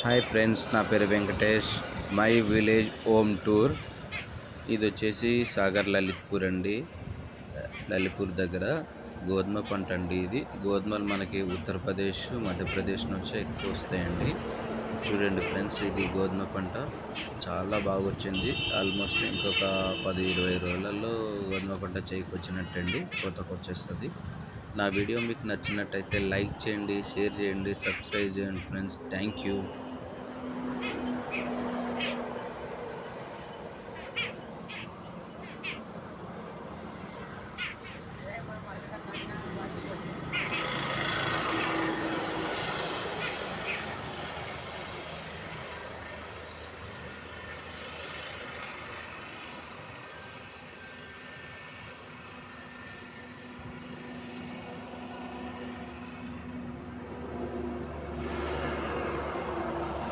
Hi friends, నా పేరు Venkatesh. My village home tour. ఇది వచ్చేసి సాగర్ లలిత్పూర్ అండి. లలిత్పూర్ దగ్గర గోధుమ పంట అండి. ఇది గోధుమలు మనకి ఉత్తరప్రదేశ్, మధ్యప్రదేశ్ నుంచే ఎక్కువ వస్తాయండి. చూడండి ఫ్రెండ్స్, ఇది గోధుమ పంట చాలా బాగా వచ్చింది. ఆల్మోస్ట్ ఇంకొక 10-20 రోజులలో గోధుమ పంట చేయికి వచ్చినట్టండి, కోతకు వచ్చేస్తుంది. నా వీడియో మీకు నచ్చినట్టయితే లైక్ చేయండి, షేర్ చేయండి, సబ్స్క్రైబ్ చేయండి ఫ్రెండ్స్. Thank you.